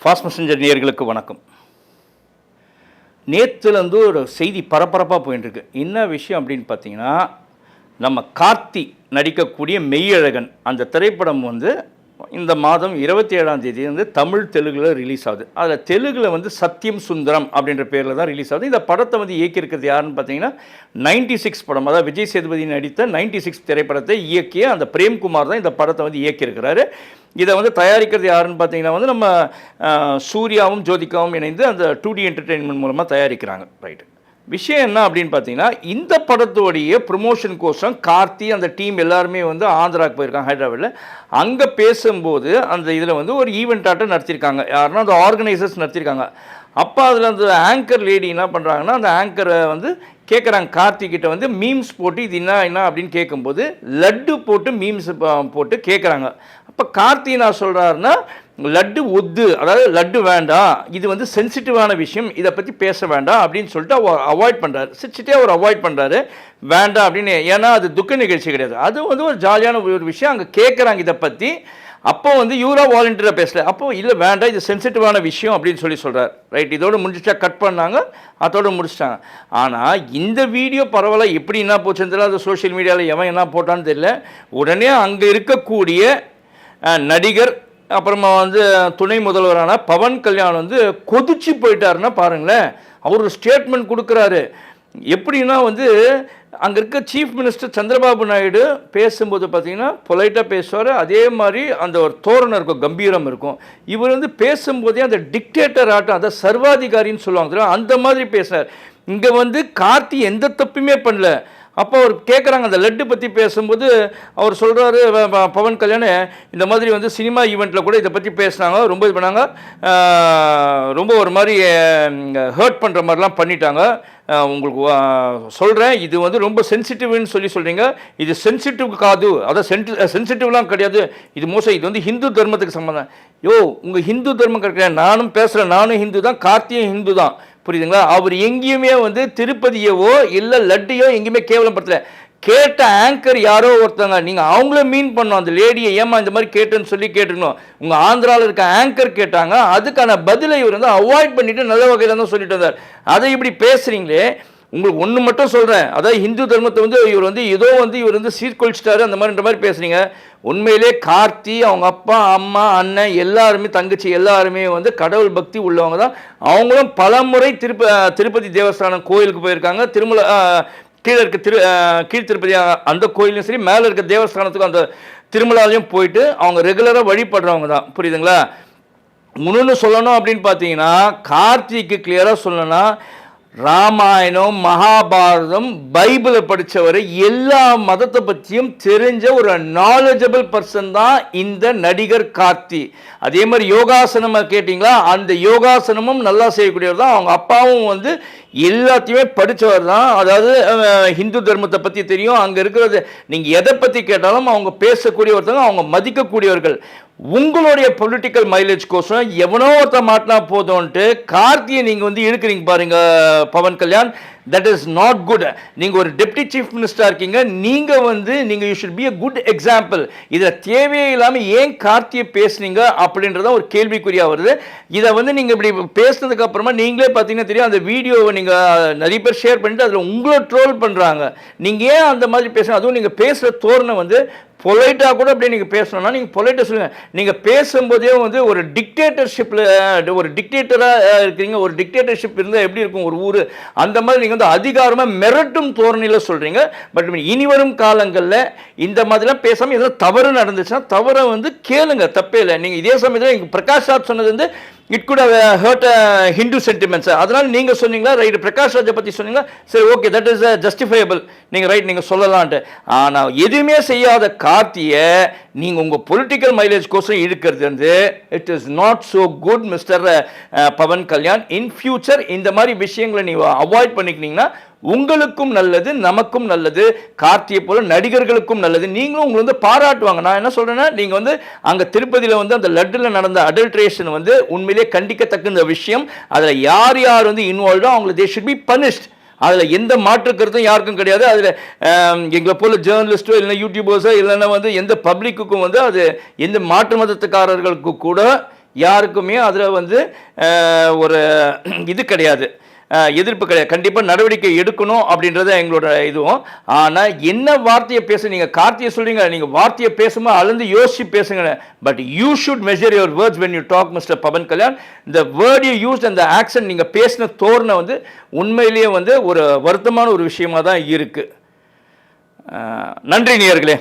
Fast messenger நேயர்களுக்கு வணக்கம். நேற்றுலேருந்து ஒரு செய்தி பரபரப்பாக போயிட்டுருக்கு. என்ன விஷயம் அப்படின்னு பார்த்தீங்கன்னா, நம்ம கார்த்தி நடிக்கக்கூடிய மெய்யழகன் அந்த திரைப்படம் இந்த மாதம் 27ஆம் தேதி தமிழ் தெலுங்கில் ரிலீஸ் ஆகுது. அதில் தெலுங்கில் சத்யம் சுந்தரம் அப்படின்ற பேரில் தான் ரிலீஸ் ஆகுது. இந்த படத்தை இயக்கியிருக்கிறது யாருன்னு பார்த்தீங்கன்னா 96 படம், அதாவது விஜய் சேதுபதி நடித்த 96 திரைப்படத்தை இயக்கிய அந்த பிரேம்குமார் தான் இந்த படத்தை இயக்கியிருக்கிறாரு. இதை தயாரிக்கிறது யாருன்னு பார்த்தீங்கன்னா நம்ம சூர்யாவும் ஜோதிகாவும் இணைந்து அந்த 2D என்டர்டெயின்மெண்ட் மூலமாக தயாரிக்கிறாங்க. ரைட்டு. விஷயம் என்ன அப்படின்னு பார்த்தீங்கன்னா, இந்த படத்தோடைய ப்ரொமோஷன் கோசம் கார்த்தி அந்த டீம் எல்லாருமே ஆந்திராவுக்கு போயிருக்காங்க, ஹைதராபாத்தில். அங்கே பேசும்போது அந்த இதில் ஒரு ஈவெண்ட் ஆட்டம் நடத்தியிருக்காங்க. யாருன்னா அந்த ஆர்கனைசர்ஸ் நடத்தியிருக்காங்க. அப்போ அதில் அந்த ஆங்கர் லேடி என்ன பண்ணுறாங்கன்னா, அந்த ஆங்கரை கேட்குறாங்க கார்த்திகிட்ட மீம்ஸ் போட்டு இது என்ன அப்படின்னு கேட்கும்போது லட்டு போட்டு மீம்ஸ் போட்டு கேட்குறாங்க. அப்போ கார்த்தி நான் சொல்கிறாருன்னா, லட்டு ஒத்து, அதாவது லட்டு வேண்டாம், இது சென்சிட்டிவான விஷயம், இதை பற்றி பேச வேண்டாம் அப்படின்னு சொல்லிட்டு அவர் அவாய்ட் பண்ணுறாரு. சிரிச்சிட்டே அவர் அவாய்ட் பண்ணுறாரு, வேண்டாம் அப்படின்னு. ஏன்னா அது துக்க நிகழ்ச்சி கிடையாது, அது ஒரு ஜாலியான ஒரு விஷயம். அங்கே கேட்குறாங்க இதை பற்றி. அப்போ யூரா வாலண்டியராக பேசல. அப்போ இல்லை வேண்டாம், இது சென்சிட்டிவான விஷயம் அப்படின்னு சொல்கிறார். ரைட், இதோடு முடிஞ்சிச்சா, கட் பண்ணாங்க, அதோடு முடிச்சிட்டாங்க. ஆனால் இந்த வீடியோ பரவாயில்ல, எப்படி என்ன போச்சுன்னு தெரியல, அது சோஷியல் மீடியாவில் எவன் என்ன போட்டான்னு தெரியல. உடனே அங்கே இருக்கக்கூடிய நடிகர் அப்புறமா துணை முதல்வரான பவன் கல்யாண் கொதிச்சு போயிட்டாருன்னா பாருங்களேன். அவர் ஒரு ஸ்டேட்மெண்ட் கொடுக்குறாரு. எப்படின்னா அங்கே இருக்க சீஃப் மினிஸ்டர் சந்திரபாபு நாயுடு பேசும்போது பார்த்தீங்கன்னா பொலைட்டாக பேசுவார். அதே மாதிரி அந்த ஒரு தோரணம் இருக்கும், கம்பீரம் இருக்கும். இவர் பேசும்போதே அந்த டிக்டேட்டர் ஆட்டம், அதை சர்வாதிகாரின்னு சொல்லுவாங்க, அந்த மாதிரி பேசுகிறார். இங்கே கார்த்தி எந்த தப்புமே பண்ணல. அப்போ அவர் கேட்குறாங்க அந்த லட்டு பற்றி பேசும்போது அவர் சொல்கிறாரு, பவன் கல்யாணம் இந்த மாதிரி சினிமா ஈவெண்ட்டில் கூட இதை பற்றி பேசினாங்க, ரொம்ப இது பண்ணாங்க, ரொம்ப ஒரு மாதிரி ஹர்ட் பண்ணுற மாதிரிலாம் பண்ணிட்டாங்க. உங்களுக்கு சொல்கிறேன், இது ரொம்ப சென்சிட்டிவ்னு சொல்கிறீங்க. இது சென்சிட்டிவ் காது, அதான் சென்சிட்டிவ்லாம் கிடையாது, இது மோசம், இது ஹிந்து தர்மத்துக்கு சம்மந்தம். உங்கள் ஹிந்து தர்மம் கிடையாது, நானும் பேசுகிறேன், நானும் ஹிந்து தான், கார்த்தியும் ஹிந்து தான், புரியுதுங்களா? அவர் எங்கேயுமே திருப்பதியவோ இல்லை லட்டையோ எங்கேயுமே கேவலப்படுத்தல. கேட்ட ஆங்கர் யாரோ ஒருத்தங்க, நீங்கள் அவங்கள மீன் பண்ணோம், அந்த லேடியை ஏமா இந்த மாதிரி கேட்டுன்னு சொல்லி கேட்டுக்கணும். உங்கள் ஆந்திராவில் இருக்க ஆங்கர் கேட்டாங்க, அதுக்கான பதிலை இவர் அவாய்ட் பண்ணிட்டு நல்ல வகையில் தான் சொல்லிட்டு வந்தார். அதை இப்படி பேசுகிறீங்களே, உங்களுக்கு ஒன்று மட்டும் சொல்கிறேன், அதாவது ஹிந்து தர்மத்தை இவர் ஏதோ இவர் சீர்கொழிச்சிட்டாரு அந்த மாதிரி பேசுகிறீங்க. உண்மையிலே கார்த்தி, அவங்க அப்பா அம்மா அண்ணன் எல்லாருமே தங்கச்சி எல்லாருமே கடவுள் பக்தி உள்ளவங்க தான். அவங்களும் பல முறை திருப்பதி தேவஸ்தானம் கோயிலுக்கு போயிருக்காங்க. திருமலை கீழே இருக்க கீழ் திருப்பதி அந்த கோயிலும் சரி, மேலே இருக்க தேவஸ்தானத்துக்கும் அந்த திருமலாலையும் போயிட்டு அவங்க ரெகுலராக வழிபடுறவங்க தான், புரியுதுங்களா? இன்னொன்று சொல்லணும் அப்படின்னு பார்த்தீங்கன்னா, கார்த்திக்கு கிளியராக சொல்லணும்னா, ராமாயணம் மகாபாரதம் பைபிளை படித்தவர், எல்லா மதத்தை பற்றியும் தெரிஞ்ச ஒரு நாலேஜபிள் பர்சன் தான் இந்த நடிகர் கார்த்தி. அதே மாதிரி யோகாசனம் கேட்டிங்களா, அந்த யோகாசனமும் நல்லா செய்யக்கூடியவர் தான். அவங்க அப்பாவும் எல்லாத்தையுமே படித்தவர் தான். அதாவது ஹிந்து தர்மத்தை பற்றி தெரியும். அங்கே இருக்கிறது நீங்கள் எதை பற்றி கேட்டாலும் அவங்க பேசக்கூடிய ஒருத்தங்க, அவங்க மதிக்கக்கூடியவர்கள். உங்களுடைய பொலிட்டிக்கல் மைலேஜ் கோசம் எவனோ ஒருத்த மாட்டினா போதும்ன்ட்டு கார்த்தியை நீங்கள் இழுக்கிறீங்க பாருங்க Pawan Kalyan. That is not good. நீங்கள் ஒரு டெப்டி சீஃப் மினிஸ்டராக இருக்கீங்க, நீங்கள் you should be a good example. இதில் தேவையே இல்லாமல் ஏன் கார்த்தியை பேசுனீங்க அப்படின்றத ஒரு கேள்விக்குறியாக வருது. இதை நீங்கள் இப்படி பேசுனதுக்கு அப்புறமா நீங்களே பார்த்தீங்கன்னா தெரியும், அந்த வீடியோவை நீங்கள் நிறைய பேர் ஷேர் பண்ணிட்டு அதில் உங்களை ட்ரோல் பண்ணுறாங்க. நீங்கள் ஏன் அந்த மாதிரி பேசணும்? அதுவும் நீங்கள் பேசுகிற தோரணை பொலைட்டாக கூட அப்படியே நீங்கள் பேசணும்னா நீங்கள் பொலைட்டாக சொல்லுங்கள். நீங்கள் பேசும்போதே ஒரு டிக்டேட்டர்ஷிப்பில் ஒரு டிக்டேட்டராக இருக்கிறீங்க. ஒரு டிக்டேட்டர்ஷிப் இருந்தால் எப்படி இருக்கும் ஒரு ஊர், அந்த மாதிரி நீங்கள் அதிகாரமாக மிரட்டும் தோரணையில் சொல்கிறீங்க. பட் இனி வரும் காலங்களில் இந்த மாதிரிலாம் பேசாமல் எதாவது தவறு நடந்துச்சுன்னா தவறை கேளுங்க, தப்பே இல்லை. நீங்கள் இதே சமயத்தில் நீங்கள் பிரகாஷ் ராஜ் சொன்னது it could hurt Hindu sentiments. அதனால் நீங்கள் சொன்னீங்களா, ரைட், பிரகாஷ் ராஜை பற்றி சொன்னீங்களா, சரி ஓகே, தட் இஸ் ஜஸ்டிஃபையபிள், நீங்கள் ரைட், நீங்கள் சொல்லலான்ட்டு. ஆனால் எதுவுமே செய்யாத கார்த்தியை நீங்கள் உங்கள் பொலிட்டிக்கல் மைலேஜ் கோசம் இழுக்கிறது it is not so good mister Pawan Kalyan. In future இந்த மாதிரி விஷயங்களை நீங்கள் அவாய்ட் பண்ணிக்கினீங்கன்னா உங்களுக்கும் நல்லது, நமக்கும் நல்லது, கார்த்தியை போல நடிகர்களுக்கும் நல்லது. நீங்களும் உங்களை பாராட்டுவாங்க. நான் என்ன சொல்றேன்னா, நீங்க அங்க திருப்பதியில அந்த லட்டுல நடந்த அடல்ட்ரேஷன் உண்மையிலே கண்டிக்கத்தக்க விஷயம். அதுல யார் யார் இன்வால்வோ அவங்க தே ஷுட் பி பனிஷ்ட். அதில் எந்த மாற்று கருத்தும் யாருக்கும் கிடையாது. அதில் எங்களை போல ஜேர்னலிஸ்ட்டோ இல்லைன்னா யூடியூபர்ஸோ இல்லைன்னா எந்த பப்ளிக்குக்கும் அது எந்த மாற்று மதத்துக்காரர்களுக்கு கூட யாருக்குமே அதில் வந்து ஒரு இது கிடையாது, எதிர்ப்பு கிடையாது. கண்டிப்பாக நடவடிக்கை எடுக்கணும் அப்படின்றத எங்களோட இதுவும். ஆனால் என்ன வார்த்தையை பேச, நீங்கள் கார்த்தியை சொல்றீங்க, நீங்கள் வார்த்தையை பேசும்போது அளந்து யோசிச்சு பேசுங்க. But you should measure your words when you talk mister Pawan Kalyan. இந்த வேர்ட் யூ யூஸ், அந்த ஆக்ஷன், நீங்கள் பேசின தோரணை வந்து உண்மையிலேயே வந்து ஒரு வருத்தமான ஒரு விஷயமா தான் இருக்குது. நன்றி நேயர்களே.